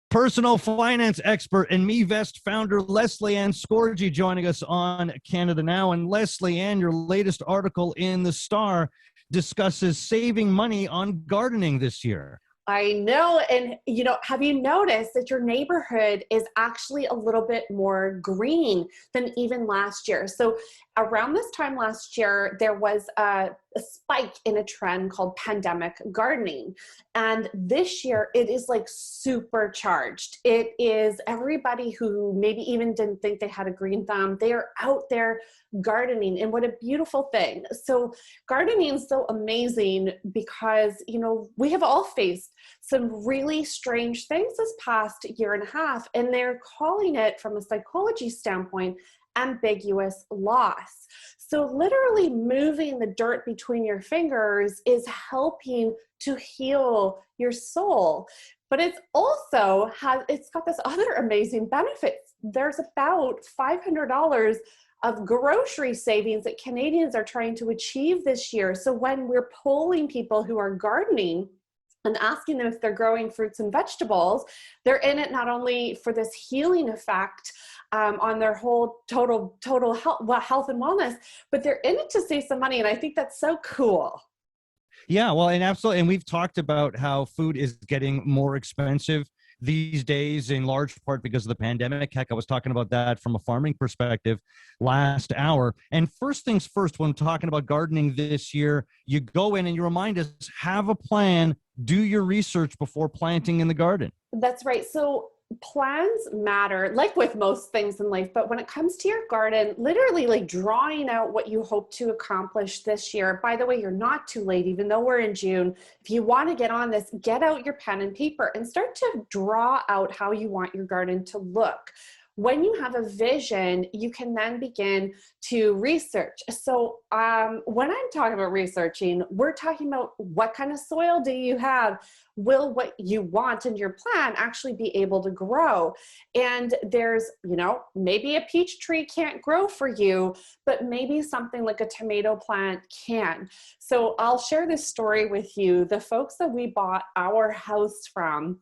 Personal finance expert and MeVest founder Lesley-Anne joining us on Canada Now. And Lesley-Anne, your latest article in the Star discusses saving money on gardening this year. I know. And, have you noticed that your neighborhood is actually a little bit more green than even last year? So around this time last year, there was a spike in a trend called pandemic gardening. And this year it is like supercharged. It is everybody who maybe even didn't think they had a green thumb. They are out there gardening, and what a beautiful thing. So gardening is so amazing because, we have all faced some really strange things this past year and a half, and they're calling it, from a psychology standpoint, ambiguous loss. So literally moving the dirt between your fingers is helping to heal your soul. But it's got this other amazing benefits. There's about $500 of grocery savings that Canadians are trying to achieve this year. So when we're polling people who are gardening and asking them if they're growing fruits and vegetables, they're in it not only for this healing effect on their whole total health and wellness, but they're in it to save some money. And I think that's so cool. Yeah, well, and absolutely. And we've talked about how food is getting more expensive these days, in large part because of the pandemic. Heck, I was talking about that from a farming perspective last hour. And first things first, when talking about gardening this year, you go in and you remind us, have a plan, do your research before planting in the garden. That's right. So plans matter, like with most things in life, but when it comes to your garden, literally like drawing out what you hope to accomplish this year. By the way, you're not too late, even though we're in June. If you want to get on this, get out your pen and paper and start to draw out how you want your garden to look. When you have a vision, you can then begin to research. So when I'm talking about researching, we're talking about what kind of soil do you have? Will what you want in your plan actually be able to grow? And there's, maybe a peach tree can't grow for you, but maybe something like a tomato plant can. So I'll share this story with you. The folks that we bought our house from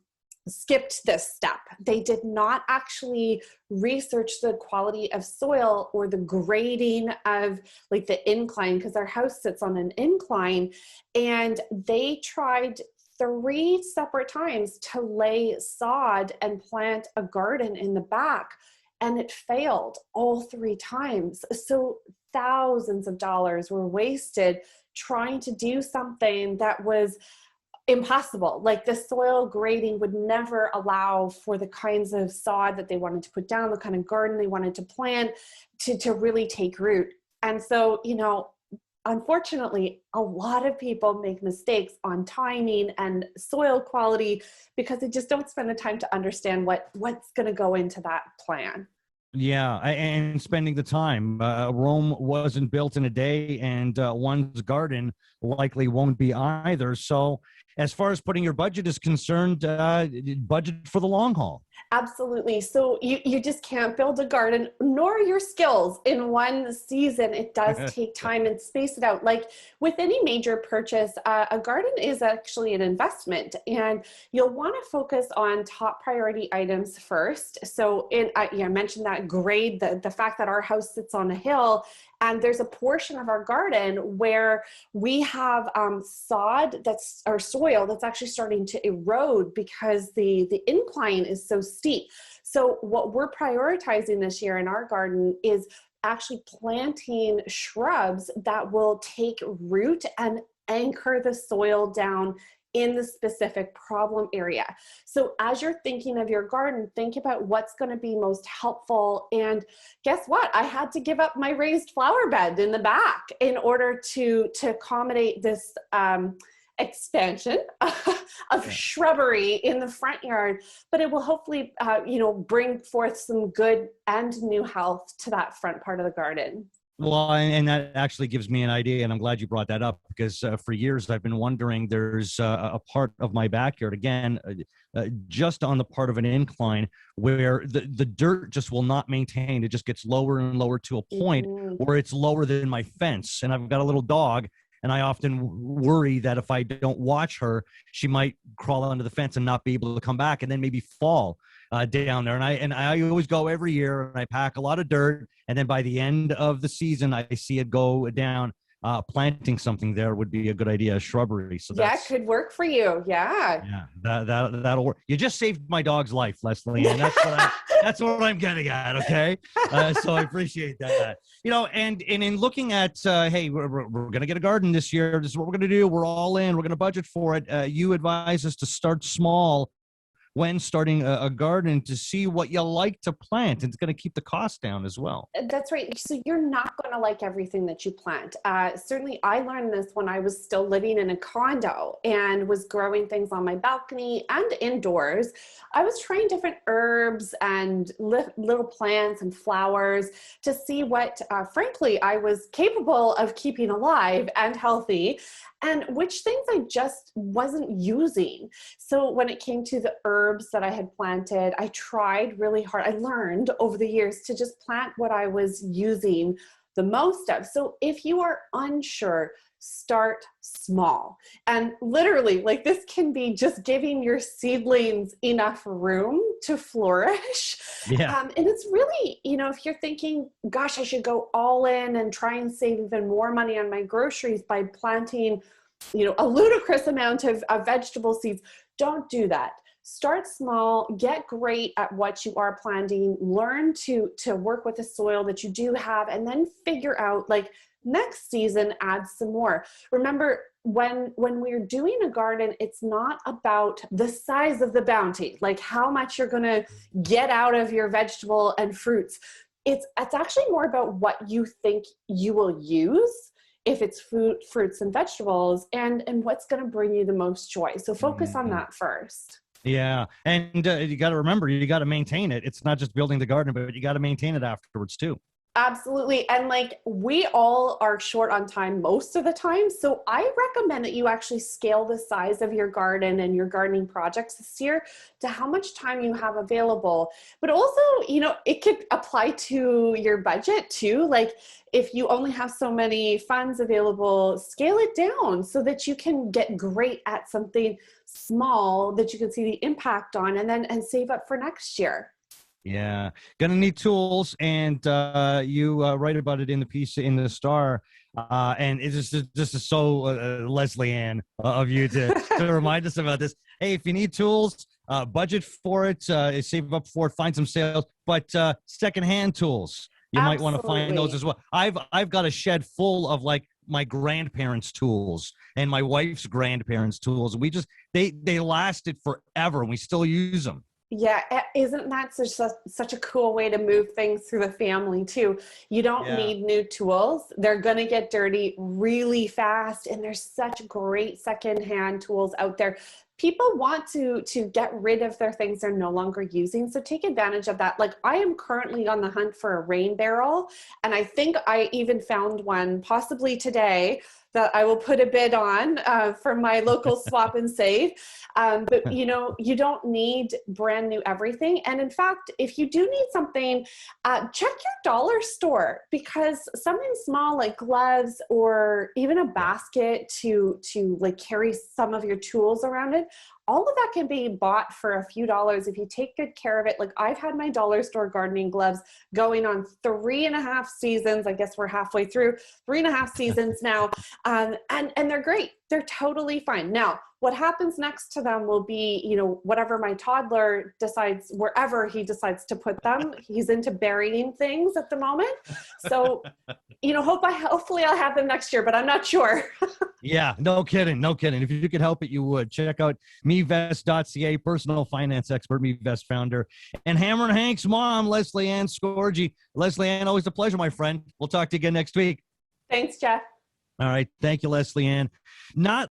skipped this step. They did not actually research the quality of soil or the grading of like the incline, because our house sits on an incline, and they tried 3 separate times to lay sod and plant a garden in the back, and it failed all 3 times. So thousands of dollars were wasted trying to do something that was impossible. Like the soil grading would never allow for the kinds of sod that they wanted to put down, the kind of garden they wanted to plant to really take root. And so, unfortunately, a lot of people make mistakes on timing and soil quality because they just don't spend the time to understand what's going to go into that plan. Yeah, and spending the time. Rome wasn't built in a day, and one's garden likely won't be either. So as far as putting your budget is concerned, budget for the long haul. Absolutely. So you just can't build a garden nor your skills in one season. It does take time and space it out. Like with any major purchase, a garden is actually an investment, and you'll want to focus on top priority items first. So I mentioned that grade, the fact that our house sits on a hill, and there's a portion of our garden where we have sod or soil that's actually starting to erode because the incline is so steep. So what we're prioritizing this year in our garden is actually planting shrubs that will take root and anchor the soil down in the specific problem area. So as you're thinking of your garden, think about what's going to be most helpful. And guess what? I had to give up my raised flower bed in the back in order to accommodate this expansion of shrubbery in the front yard, but it will hopefully, bring forth some good and new health to that front part of the garden. Well, and that actually gives me an idea, and I'm glad you brought that up, because for years I've been wondering, there's a part of my backyard, again, just on the part of an incline, where the dirt just will not maintain. It just gets lower and lower to a point where it's lower than my fence. And I've got a little dog, And I often worry that if I don't watch her, she might crawl under the fence and not be able to come back, and then maybe fall down there. And I always go every year, and I pack a lot of dirt. And then by the end of the season, I see it go down. Planting something there would be a good idea, a shrubbery. So yeah, it could work for you. Yeah. Yeah, that'll work. You just saved my dog's life, Lesley-Anne. That's what I'm getting at. Okay. So I appreciate that. And in looking at, hey, we're going to get a garden this year. This is what we're going to do. We're all in. We're going to budget for it. You advise us to start small when starting a garden to see what you like to plant. It's going to keep the cost down as well. That's right. So you're not going to like everything that you plant. Certainly, I learned this when I was still living in a condo and was growing things on my balcony and indoors. I was trying different herbs and little plants and flowers to see what, frankly, I was capable of keeping alive and healthy, and which things I just wasn't using. So when it came to the herbs that I had planted, I tried really hard. I learned over the years to just plant what I was using the most of. So if you are unsure, start small. And literally, like, this can be just giving your seedlings enough room to flourish. Yeah. And it's really, if you're thinking, gosh, I should go all in and try and save even more money on my groceries by planting, a ludicrous amount of vegetable seeds, don't do that. Start small, get great at what you are planting, learn to work with the soil that you do have, and then figure out, like, next season, add some more. Remember, when we're doing a garden, it's not about the size of the bounty, like how much you're going to get out of your vegetable and fruits. It's actually more about what you think you will use, if it's fruits and vegetables, and what's going to bring you the most joy. So focus on that first. Yeah. And you got to remember, you got to maintain it. It's not just building the garden, but you got to maintain it afterwards too. Absolutely. And like, we all are short on time most of the time. So I recommend that you actually scale the size of your garden and your gardening projects this year to how much time you have available. But also, it could apply to your budget too. Like, if you only have so many funds available, scale it down so that you can get great at something small that you can see the impact on, and save up for next year. Yeah, gonna need tools, and you write about it in the piece in the Star, and it's just this is so Lesley-Anne of you to remind us about this. Hey, if you need tools, budget for it, save up for it, find some sales, but secondhand tools, you might want to find those as well. I've got a shed full of, like, my grandparents' tools and my wife's grandparents' tools. They lasted forever, and we still use them. Yeah, isn't that such a cool way to move things through the family too? You don't need new tools. They're going to get dirty really fast, and there's such great secondhand tools out there. People want to get rid of their things they're no longer using, so take advantage of that. Like, I am currently on the hunt for a rain barrel, and I think I even found one possibly today that I will put a bid on for my local swap and save. But you don't need brand new everything. And in fact, if you do need something, check your dollar store, because something small like gloves or even a basket to like carry some of your tools around it, all of that can be bought for a few dollars if you take good care of it. Like, I've had my dollar store gardening gloves going on 3.5 seasons. I guess we're halfway through 3.5 seasons now. And they're great. They're totally fine. Now, what happens next to them will be, whatever my toddler decides, wherever he decides to put them. He's into burying things at the moment. So, hopefully I'll have them next year, but I'm not sure. Yeah, no kidding. If you could help it, you would. Check out mevest.ca, personal finance expert, Mevest founder, and Hammer and Hank's mom, Lesley-Anne Scorgi. Lesley-Anne, always a pleasure, my friend. We'll talk to you again next week. Thanks, Jeff. All right. Thank you, Lesley-Anne. Not